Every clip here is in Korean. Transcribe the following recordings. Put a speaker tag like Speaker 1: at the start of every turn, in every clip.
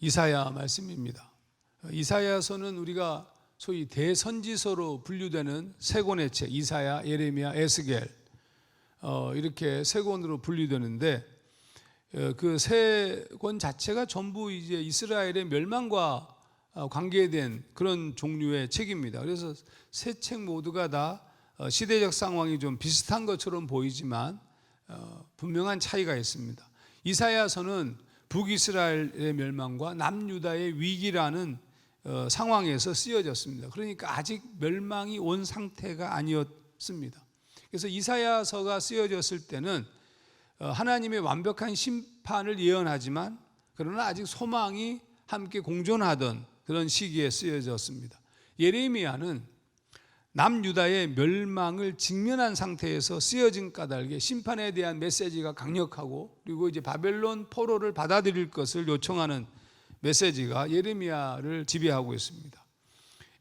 Speaker 1: 이사야 말씀입니다. 이사야서는 우리가 소위 대선지서로 분류되는 세 권의 책, 이사야, 예레미야, 에스겔 이렇게 세 권으로 분류되는데 그 세 권 자체가 전부 이제 이스라엘의 멸망과 관계된 그런 종류의 책입니다. 그래서 세 책 모두가 다 시대적 상황이 좀 비슷한 것처럼 보이지만 분명한 차이가 있습니다. 이사야서는 북이스라엘의 멸망과 남유다의 위기라는 상황에서 쓰여졌습니다. 그러니까 아직 멸망이 온 상태가 아니었습니다. 그래서 이사야서가 쓰여졌을 때는 하나님의 완벽한 심판을 예언하지만 그러나 아직 소망이 함께 공존하던 그런 시기에 쓰여졌습니다. 예레미야는 남유다의 멸망을 직면한 상태에서 쓰여진 까닭에 심판에 대한 메시지가 강력하고 그리고 이제 바벨론 포로를 받아들일 것을 요청하는 메시지가 예레미야를 지배하고 있습니다.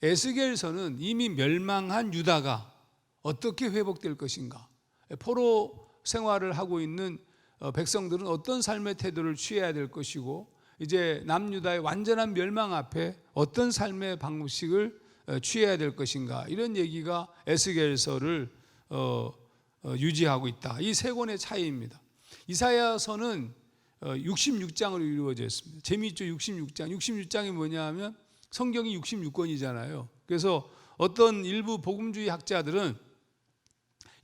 Speaker 1: 에스겔서는 이미 멸망한 유다가 어떻게 회복될 것인가, 포로 생활을 하고 있는 백성들은 어떤 삶의 태도를 취해야 될 것이고 이제 남유다의 완전한 멸망 앞에 어떤 삶의 방식을 취해야 될 것인가, 이런 얘기가 에스겔서를 유지하고 있다. 이 세 권의 차이입니다. 이사야서는 66장으로 이루어져 있습니다. 재미있죠? 66장이 뭐냐 하면 성경이 66권이잖아요. 그래서 어떤 일부 복음주의 학자들은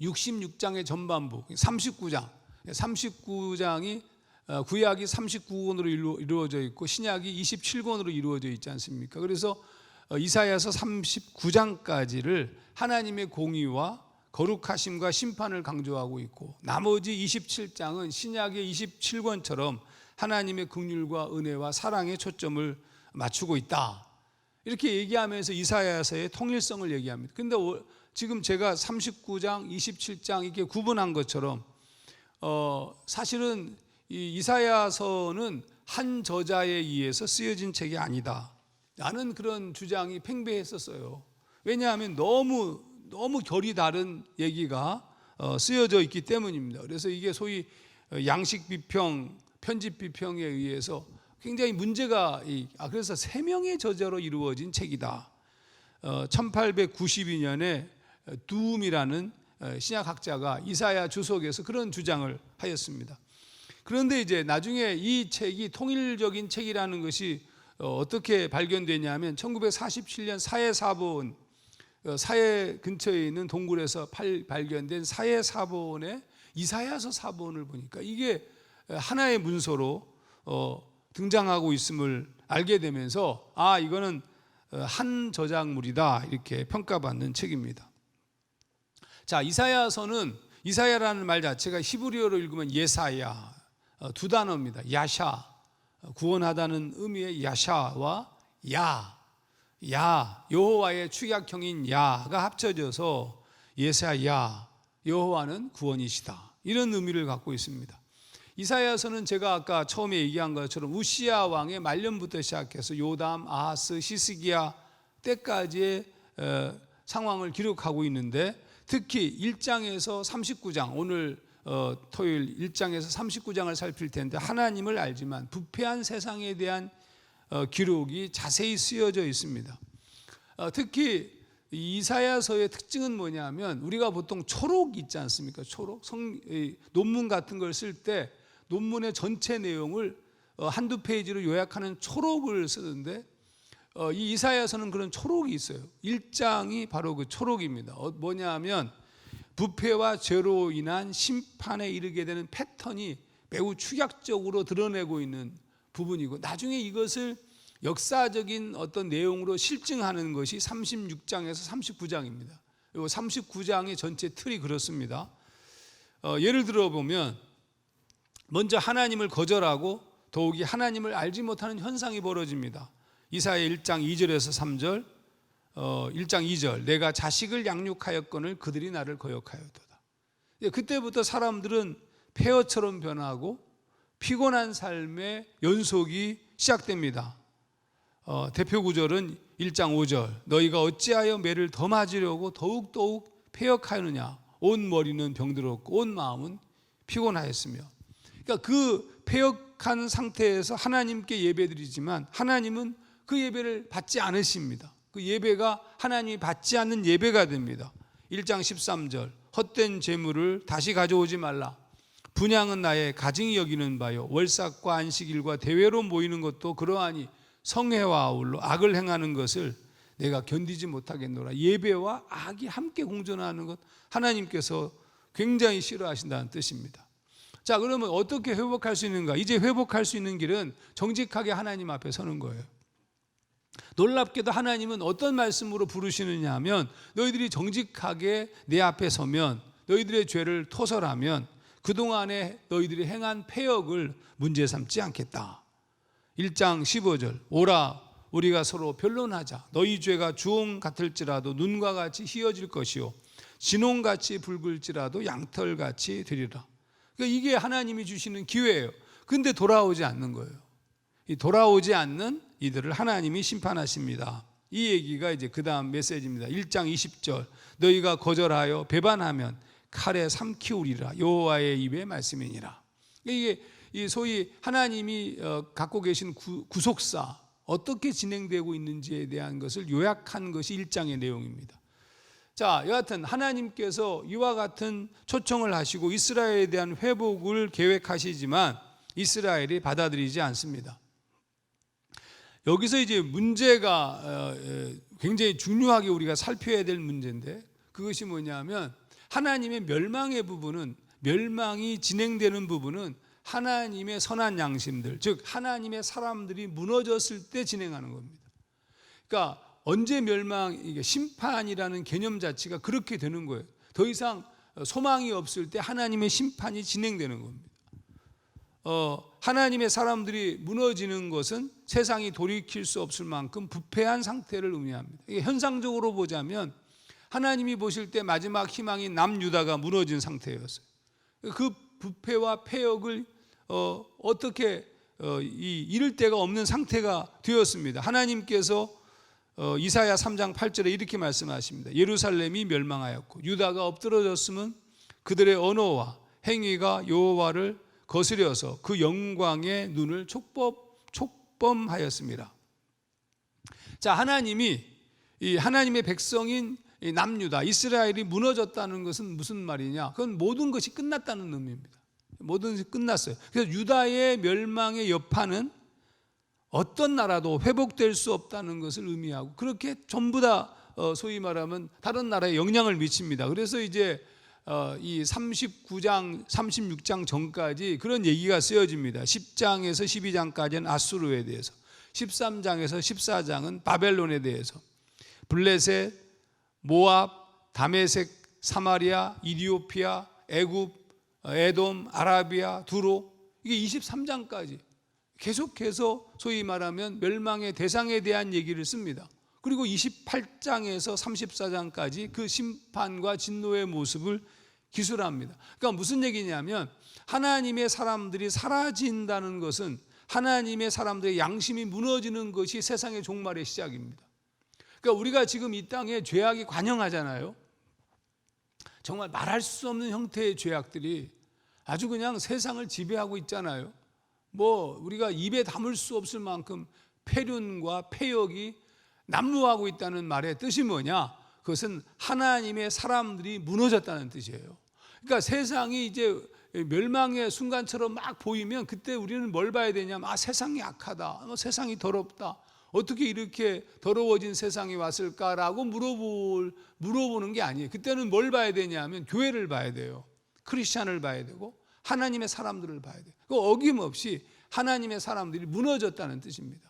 Speaker 1: 66장의 전반부 39장이 구약이 39권으로 이루어져 있고 신약이 27권으로 이루어져 있지 않습니까? 그래서 이사야서 39장까지를 하나님의 공의와 거룩하심과 심판을 강조하고 있고 나머지 27장은 신약의 27권처럼 하나님의 긍휼과 은혜와 사랑에 초점을 맞추고 있다. 이렇게 얘기하면서 이사야서의 통일성을 얘기합니다. 그런데 지금 제가 39장, 27장 이렇게 구분한 것처럼 사실은 이 이사야서는 한 저자에 의해서 쓰여진 책이 아니다 라는 그런 주장이 팽배했었어요. 왜냐하면 너무 결이 다른 얘기가 쓰여져 있기 때문입니다. 그래서 이게 소위 양식 비평, 편집 비평에 의해서 굉장히 문제가 그래서 3명의 저자로 이루어진 책이다. 1892년에 두움이라는 신약학자가 이사야 주석에서 그런 주장을 하였습니다. 그런데 이제 나중에 이 책이 통일적인 책이라는 것이 어떻게 발견되냐면 1947년 사해사본, 사해 근처에 있는 동굴에서 발견된 사해사본의 이사야서 사본을 보니까 이게 하나의 문서로 등장하고 있음을 알게 되면서 이거는 한 저작물이다 이렇게 평가받는 책입니다. 자, 이사야라는 말 자체가 히브리어로 읽으면 예사야, 두 단어입니다. 야샤, 구원하다는 의미의 야샤와 여호와의 축약형인 야가 합쳐져서 예사야, 여호와는 구원이시다, 이런 의미를 갖고 있습니다. 이사야서는 제가 아까 처음에 얘기한 것처럼 우시야 왕의 말년부터 시작해서 요담, 아하스, 히스기야 때까지의 상황을 기록하고 있는데 특히 1장에서 39장, 오늘 토요일 1장에서 39장을 살필 텐데 하나님을 알지만 부패한 세상에 대한 기록이 자세히 쓰여져 있습니다. 특히 이사야서의 특징은 뭐냐면 우리가 보통 초록 있지 않습니까? 초록 논문 같은 걸 쓸 때 논문의 전체 내용을 한두 페이지로 요약하는 초록을 쓰는데 이 이사야서는 그런 초록이 있어요. 1장이 바로 그 초록입니다. 뭐냐면 부패와 죄로 인한 심판에 이르게 되는 패턴이 매우 축약적으로 드러내고 있는 부분이고 나중에 이것을 역사적인 어떤 내용으로 실증하는 것이 36장에서 39장입니다. 39장의 전체 틀이 그렇습니다. 예를 들어 보면 먼저 하나님을 거절하고 더욱이 하나님을 알지 못하는 현상이 벌어집니다. 이사야 1장 2절에서 3절, 1장 2절, 내가 자식을 양육하였거늘 그들이 나를 거역하였도다. 그때부터 사람들은 폐허처럼 변하고 피곤한 삶의 연속이 시작됩니다. 대표 구절은 1장 5절, 너희가 어찌하여 매를 더 맞으려고 더욱 폐역하느냐, 온 머리는 병들었고 온 마음은 피곤하였으며. 그러니까 그 폐역 회복한 상태에서 하나님께 예배드리지만 하나님은 그 예배를 받지 않으십니다. 그 예배가 하나님이 받지 않는 예배가 됩니다. 1장 13절 헛된 재물을 다시 가져오지 말라. 분향은 나의 가증히 여기는 바요. 월삭과 안식일과 대회로 모이는 것도 그러하니 성회와 아울러 악을 행하는 것을 내가 견디지 못하겠노라. 예배와 악이 함께 공존하는 것 하나님께서 굉장히 싫어하신다는 뜻입니다. 자, 그러면 어떻게 회복할 수 있는가? 이제 회복할 수 있는 길은 정직하게 하나님 앞에 서는 거예요. 놀랍게도 하나님은 어떤 말씀으로 부르시느냐 하면 너희들이 정직하게 내 앞에 서면 너희들의 죄를 토설하면 그동안에 너희들이 행한 패역을 문제 삼지 않겠다. 1장 15절 오라 우리가 서로 변론하자. 너희 죄가 주홍 같을지라도 눈과 같이 희어질 것이요 진홍같이 붉을지라도 양털같이 되리라. 그러니까 이게 하나님이 주시는 기회예요. 근데 돌아오지 않는 거예요. 이 돌아오지 않는 이들을 하나님이 심판하십니다. 이 얘기가 이제 그 다음 메시지입니다. 1장 20절 너희가 거절하여 배반하면 칼에 삼키우리라. 여호와의 입의 말씀이니라. 이게 소위 하나님이 갖고 계신 구속사 어떻게 진행되고 있는지에 대한 것을 요약한 것이 1장의 내용입니다. 자, 여하튼 하나님께서 이와 같은 초청을 하시고 이스라엘에 대한 회복을 계획하시지만 이스라엘이 받아들이지 않습니다. 여기서 이제 문제가 굉장히 중요하게 우리가 살펴야 될 문제인데 그것이 뭐냐면 하나님의 멸망이 진행되는 부분은 하나님의 선한 양심들, 즉 하나님의 사람들이 무너졌을 때 진행하는 겁니다. 그러니까 언제 이게 심판이라는 개념 자체가 그렇게 되는 거예요. 더 이상 소망이 없을 때 하나님의 심판이 진행되는 겁니다. 하나님의 사람들이 무너지는 것은 세상이 돌이킬 수 없을 만큼 부패한 상태를 의미합니다. 이게 현상적으로 보자면 하나님이 보실 때 마지막 희망인 남유다가 무너진 상태였어요. 그 부패와 패역을 어떻게 이를 데가 없는 상태가 되었습니다. 하나님께서 이사야 3장 8절에 이렇게 말씀하십니다. 예루살렘이 멸망하였고 유다가 엎드러졌으면 그들의 언어와 행위가 여호와를 거스려서 그 영광의 눈을 촉범하였습니다. 자, 하나님의 백성인 남유다 이스라엘이 무너졌다는 것은 무슨 말이냐? 그건 모든 것이 끝났다는 의미입니다. 모든 것이 끝났어요. 그래서 유다의 멸망의 여파는 어떤 나라도 회복될 수 없다는 것을 의미하고 그렇게 전부 다 소위 말하면 다른 나라에 영향을 미칩니다. 그래서 이제 이 39장, 36장 전까지 그런 얘기가 쓰여집니다. 10장에서 12장까지는 아수르에 대해서, 13장에서 14장은 바벨론에 대해서, 블레셋, 모압, 다메섹, 사마리아, 이디오피아, 애굽, 에돔, 아라비아, 두로, 이게 23장까지 계속해서 소위 말하면 멸망의 대상에 대한 얘기를 씁니다. 그리고 28장에서 34장까지 그 심판과 진노의 모습을 기술합니다. 그러니까 무슨 얘기냐면 하나님의 사람들이 사라진다는 것은 하나님의 사람들의 양심이 무너지는 것이 세상의 종말의 시작입니다. 그러니까 우리가 지금 이 땅에 죄악이 관영하잖아요. 정말 말할 수 없는 형태의 죄악들이 아주 그냥 세상을 지배하고 있잖아요. 우리가 입에 담을 수 없을 만큼 폐륜과 폐역이 난무하고 있다는 말의 뜻이 뭐냐? 그것은 하나님의 사람들이 무너졌다는 뜻이에요. 그러니까 세상이 이제 멸망의 순간처럼 막 보이면 그때 우리는 뭘 봐야 되냐면 세상이 악하다, 세상이 더럽다, 어떻게 이렇게 더러워진 세상이 왔을까라고 물어보는 게 아니에요. 그때는 뭘 봐야 되냐면 교회를 봐야 돼요. 크리스찬을 봐야 되고 하나님의 사람들을 봐야 돼요. 어김없이 하나님의 사람들이 무너졌다는 뜻입니다.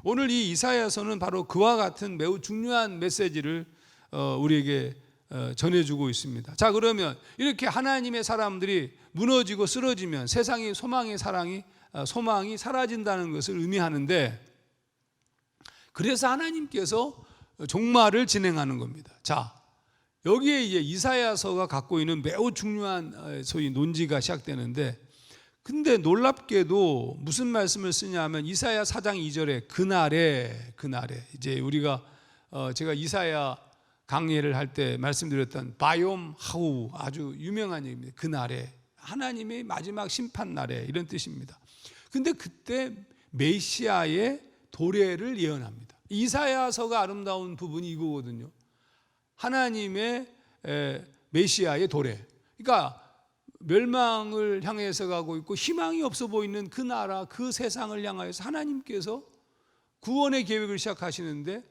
Speaker 1: 오늘 이 이사야서는 바로 그와 같은 매우 중요한 메시지를 우리에게 전해주고 있습니다. 자, 그러면 이렇게 하나님의 사람들이 무너지고 쓰러지면 세상의 소망이 사라진다는 것을 의미하는데, 그래서 하나님께서 종말을 진행하는 겁니다. 자, 여기에 이제 이사야서가 갖고 있는 매우 중요한 소위 논지가 시작되는데, 근데 놀랍게도 무슨 말씀을 쓰냐면 이사야 4장 2절에 그날에 이제 우리가 제가 이사야 강의를 할 때 말씀드렸던 바욤 하우, 아주 유명한 얘기입니다. 그날에 하나님의 마지막 심판 날에, 이런 뜻입니다. 근데 그때 메시아의 도래를 예언합니다. 이사야서가 아름다운 부분이 이거거든요. 하나님의 메시아의 도래. 그러니까 멸망을 향해서 가고 있고 희망이 없어 보이는 그 나라, 그 세상을 향하여서 하나님께서 구원의 계획을 시작하시는데,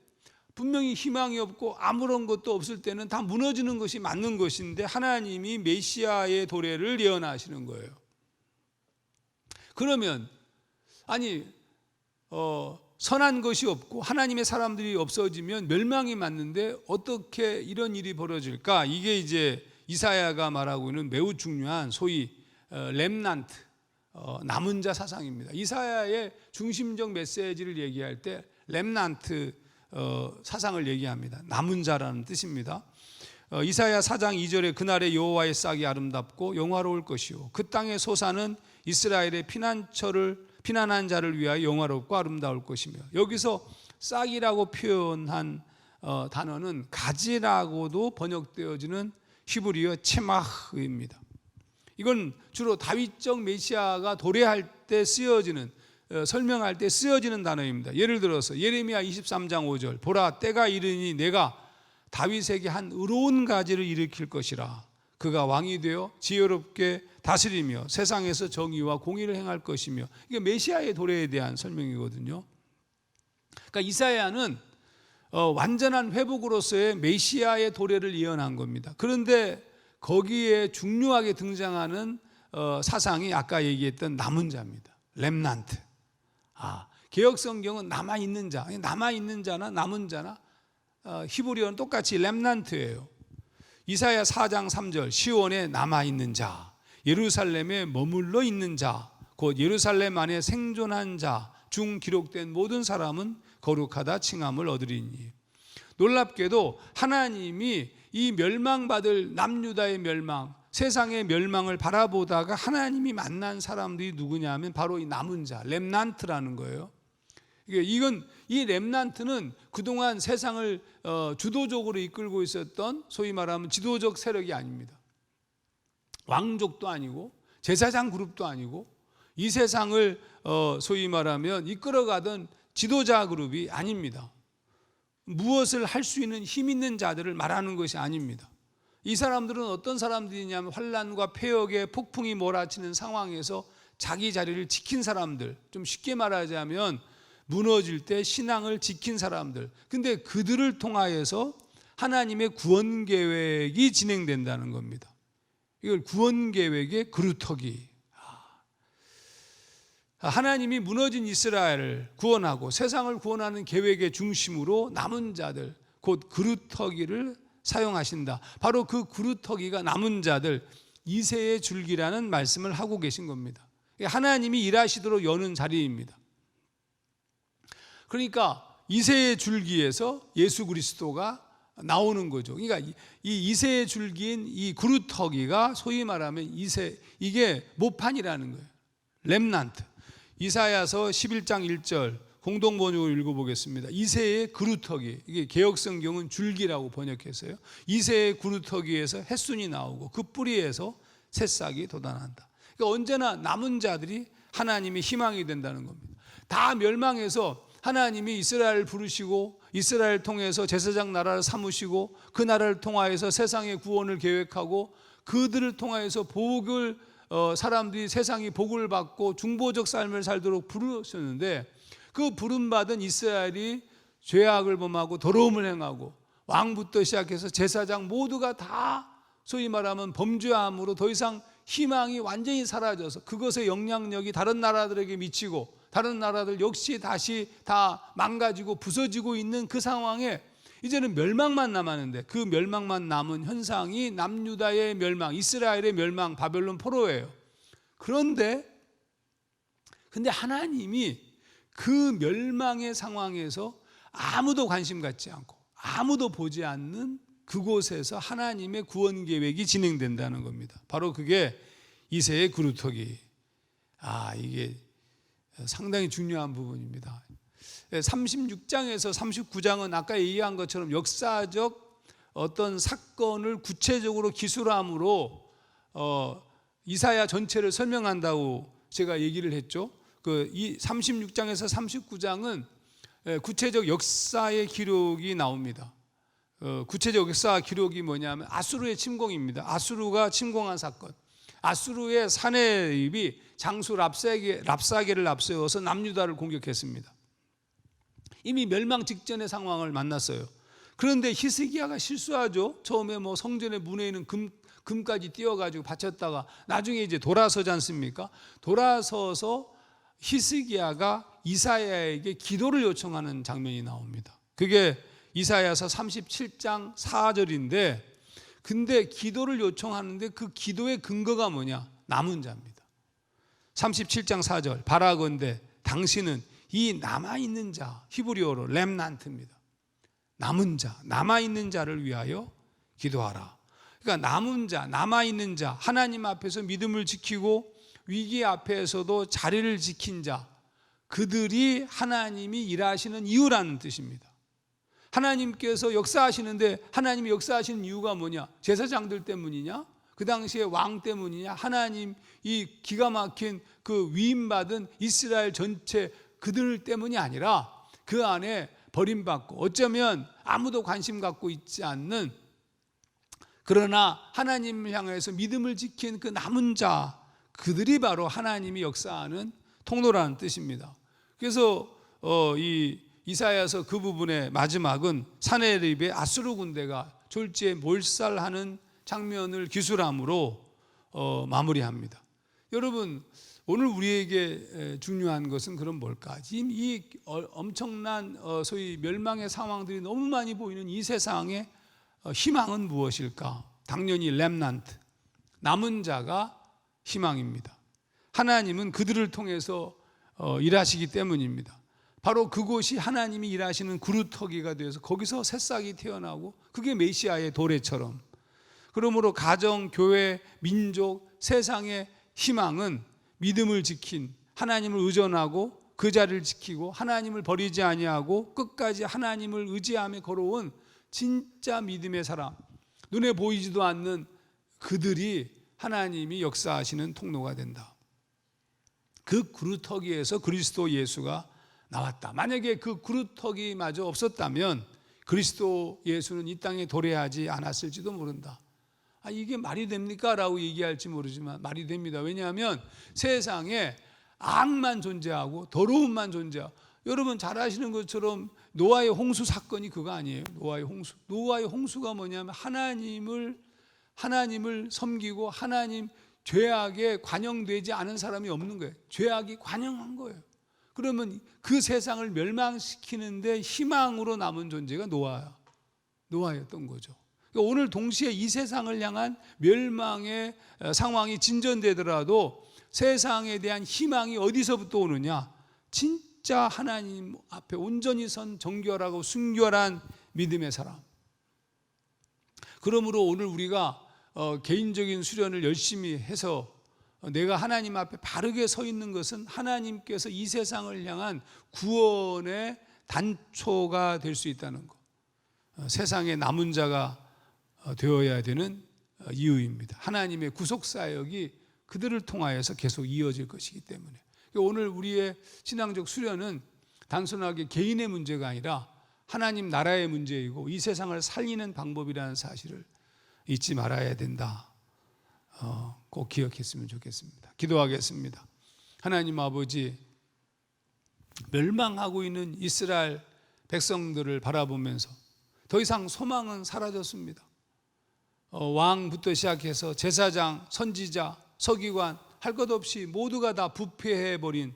Speaker 1: 분명히 희망이 없고 아무런 것도 없을 때는 다 무너지는 것이 맞는 것인데 하나님이 메시아의 도래를 예언하시는 거예요. 그러면 선한 것이 없고 하나님의 사람들이 없어지면 멸망이 맞는데 어떻게 이런 일이 벌어질까? 이게 이제 이사야가 말하고 있는 매우 중요한 소위 렘난트, 남은 자 사상입니다. 이사야의 중심적 메시지를 얘기할 때 렘난트 사상을 얘기합니다. 남은 자라는 뜻입니다. 이사야 4장 2절에 그날의 여호와의 싹이 아름답고 영화로울 것이요 그 땅의 소사는 이스라엘의 피난한 자를 위하여 영화롭고 아름다울 것이며, 여기서 싹이라고 표현한 단어는 가지라고도 번역되어지는 히브리어 체마흐입니다. 이건 주로 다윗적 메시아가 도래할 때 쓰여지는, 설명할 때 쓰여지는 단어입니다. 예를 들어서 예레미야 23장 5절, 보라 때가 이르니 내가 다윗에게 한 의로운 가지를 일으킬 것이라. 그가 왕이 되어 지혜롭게 다스리며 세상에서 정의와 공의를 행할 것이며. 이게 메시아의 도래에 대한 설명이거든요. 그러니까 이사야는 완전한 회복으로서의 메시아의 도래를 예언한 겁니다. 그런데 거기에 중요하게 등장하는 사상이 아까 얘기했던 남은 자입니다. 렘난트. 개역 성경은 남아있는 자, 남아있는 자나 남은 자나 히브리어는 똑같이 렘난트예요. 이사야 4장 3절, 시온에 남아있는 자, 예루살렘에 머물러 있는 자, 곧 예루살렘 안에 생존한 자 중 기록된 모든 사람은 거룩하다 칭함을 얻으리니. 놀랍게도 하나님이 이 멸망받을 남유다의 멸망, 세상의 멸망을 바라보다가 하나님이 만난 사람들이 누구냐면 바로 이 남은 자, 렘난트라는 거예요. 이 렘난트는 그동안 세상을 주도적으로 이끌고 있었던 소위 말하면 지도적 세력이 아닙니다. 왕족도 아니고 제사장 그룹도 아니고 이 세상을 소위 말하면 이끌어가던 지도자 그룹이 아닙니다. 무엇을 할 수 있는 힘 있는 자들을 말하는 것이 아닙니다. 이 사람들은 어떤 사람들이냐면 환난과 폐역의 폭풍이 몰아치는 상황에서 자기 자리를 지킨 사람들, 좀 쉽게 말하자면 무너질 때 신앙을 지킨 사람들. 근데 그들을 통하여서 하나님의 구원 계획이 진행된다는 겁니다. 이걸 구원 계획의 그루터기. 하나님이 무너진 이스라엘을 구원하고 세상을 구원하는 계획의 중심으로 남은 자들, 곧 그루터기를 사용하신다. 바로 그 그루터기가 남은 자들, 이새의 줄기라는 말씀을 하고 계신 겁니다. 하나님이 일하시도록 여는 자리입니다. 그러니까 이새의 줄기에서 예수 그리스도가 나오는 거죠. 그러니까 이 이새의 줄기인 이 그루터기가 소위 말하면 이게 모판이라는 거예요. 렘난트. 이사야서 11장 1절 공동 번역을 읽어보겠습니다. 이새의 그루터기, 이게 개역 성경은 줄기라고 번역했어요. 이새의 그루터기에서 햇순이 나오고 그 뿌리에서 새싹이 돋아난다. 그러니까 언제나 남은 자들이 하나님의 희망이 된다는 겁니다. 다 멸망해서 하나님이 이스라엘을 부르시고 이스라엘 통해서 제사장 나라를 삼으시고 그 나라를 통하여서 세상의 구원을 계획하고 그들을 통하여서 복을 사람들이 세상이 복을 받고 중보적 삶을 살도록 부르셨는데, 그 부름받은 이스라엘이 죄악을 범하고 더러움을 행하고 왕부터 시작해서 제사장 모두가 다 소위 말하면 범죄함으로 더 이상 희망이 완전히 사라져서 그것의 영향력이 다른 나라들에게 미치고 다른 나라들 역시 다시 다 망가지고 부서지고 있는 그 상황에 이제는 멸망만 남았는데, 그 멸망만 남은 현상이 남유다의 멸망, 이스라엘의 멸망, 바벨론 포로예요. 근데 하나님이 그 멸망의 상황에서 아무도 관심 갖지 않고 아무도 보지 않는 그곳에서 하나님의 구원 계획이 진행된다는 겁니다. 바로 그게 이새의 그루터기. 이게 상당히 중요한 부분입니다. 36장에서 39장은 아까 얘기한 것처럼 역사적 어떤 사건을 구체적으로 기술함으로 이사야 전체를 설명한다고 제가 얘기를 했죠. 이 36장에서 39장은 구체적 역사의 기록이 나옵니다. 구체적 역사 기록이 뭐냐면 아수르의 침공입니다. 아수르가 침공한 사건. 아수르의 사내립이 장수 랍사게를 앞세워서 남유다를 공격했습니다. 이미 멸망 직전의 상황을 만났어요. 그런데 히스기야가 실수하죠. 처음에 성전의 문에 있는 금까지 띄워가지고 바쳤다가 나중에 이제 돌아서지 않습니까? 돌아서서 히스기야가 이사야에게 기도를 요청하는 장면이 나옵니다. 그게 이사야서 37장 4절인데, 근데 기도를 요청하는데 그 기도의 근거가 뭐냐? 남은 자입니다. 37장 4절, 바라건대 당신은 이 남아있는 자, 히브리어로 렘난트입니다. 남은 자, 남아있는 자를 위하여 기도하라. 그러니까 남은 자, 남아있는 자, 하나님 앞에서 믿음을 지키고 위기 앞에서도 자리를 지킨 자, 그들이 하나님이 일하시는 이유라는 뜻입니다. 하나님께서 역사하시는데 하나님이 역사하시는 이유가 뭐냐? 제사장들 때문이냐? 그 당시에 왕 때문이냐? 하나님 이 기가 막힌 그 위임받은 이스라엘 전체 그들 때문이 아니라 그 안에 버림받고 어쩌면 아무도 관심 갖고 있지 않는, 그러나 하나님을 향해서 믿음을 지킨 그 남은 자, 그들이 바로 하나님이 역사하는 통로라는 뜻입니다. 그래서 이 이사야서 그 부분의 마지막은 사내립의 아수르 군대가 졸지에 몰살하는 장면을 기술함으로 마무리합니다. 여러분, 오늘 우리에게 중요한 것은 그럼 뭘까? 지금 이 엄청난 소위 멸망의 상황들이 너무 많이 보이는 이 세상의 희망은 무엇일까? 당연히 렘넌트, 남은 자가 희망입니다. 하나님은 그들을 통해서 일하시기 때문입니다. 바로 그곳이 하나님이 일하시는 구루터기가 되어서 거기서 새싹이 태어나고 그게 메시아의 도래처럼, 그러므로 가정, 교회, 민족, 세상의 희망은 믿음을 지킨, 하나님을 의존하고 그 자리를 지키고 하나님을 버리지 아니하고 끝까지 하나님을 의지하며 걸어온 진짜 믿음의 사람, 눈에 보이지도 않는 그들이 하나님이 역사하시는 통로가 된다. 그 구루터기에서 그리스도 예수가 나왔다. 만약에 그 구루터기마저 없었다면 그리스도 예수는 이 땅에 도래하지 않았을지도 모른다. 이게 말이 됩니까? 라고 얘기할지 모르지만 말이 됩니다. 왜냐하면 세상에 악만 존재하고 더러움만 존재하고, 여러분 잘 아시는 것처럼 노아의 홍수 사건이 그거 아니에요. 노아의 홍수가 뭐냐면 하나님을 섬기고 하나님 죄악에 관영되지 않은 사람이 없는 거예요. 죄악이 관영한 거예요. 그러면 그 세상을 멸망시키는데 희망으로 남은 존재가 노아였던 거죠. 그러니까 오늘 동시에 이 세상을 향한 멸망의 상황이 진전되더라도 세상에 대한 희망이 어디서부터 오느냐? 진짜 하나님 앞에 온전히 선 정결하고 순결한 믿음의 사람. 그러므로 오늘 우리가 개인적인 수련을 열심히 해서 내가 하나님 앞에 바르게 서 있는 것은 하나님께서 이 세상을 향한 구원의 단초가 될 수 있다는 것, 세상의 남은 자가 되어야 되는 이유입니다. 하나님의 구속사역이 그들을 통하여서 계속 이어질 것이기 때문에 오늘 우리의 신앙적 수련은 단순하게 개인의 문제가 아니라 하나님 나라의 문제이고 이 세상을 살리는 방법이라는 사실을 잊지 말아야 된다. 꼭 기억했으면 좋겠습니다. 기도하겠습니다. 하나님 아버지, 멸망하고 있는 이스라엘 백성들을 바라보면서 더 이상 소망은 사라졌습니다. 왕부터 시작해서 제사장, 선지자, 서기관 할 것 없이 모두가 다 부패해버린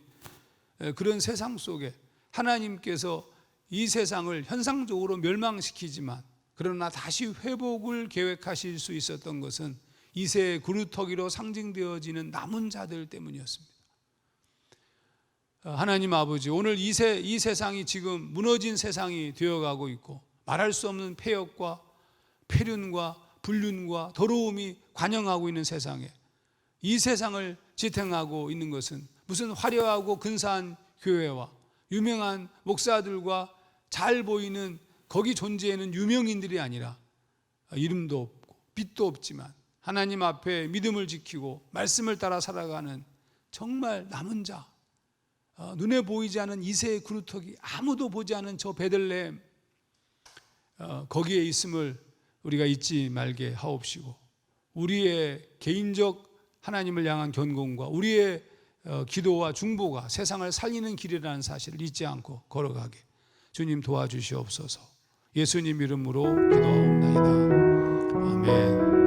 Speaker 1: 그런 세상 속에 하나님께서 이 세상을 현상적으로 멸망시키지만 그러나 다시 회복을 계획하실 수 있었던 것은 이새의 구루터기로 상징되어지는 남은 자들 때문이었습니다. 하나님 아버지, 오늘 이 세상이 지금 무너진 세상이 되어가고 있고 말할 수 없는 폐역과 폐륜과 불륜과 더러움이 관영하고 있는 세상에 이 세상을 지탱하고 있는 것은 무슨 화려하고 근사한 교회와 유명한 목사들과 잘 보이는 거기 존재하는 유명인들이 아니라 이름도 없고 빛도 없지만 하나님 앞에 믿음을 지키고 말씀을 따라 살아가는 정말 남은 자, 눈에 보이지 않은 이새의 그루터기, 아무도 보지 않은 저 베들레헴, 거기에 있음을 우리가 잊지 말게 하옵시고, 우리의 개인적 하나님을 향한 견고함과 우리의 기도와 중보가 세상을 살리는 길이라는 사실을 잊지 않고 걸어가게 주님 도와주시옵소서. 예수님 이름으로 기도하옵나이다. 아멘.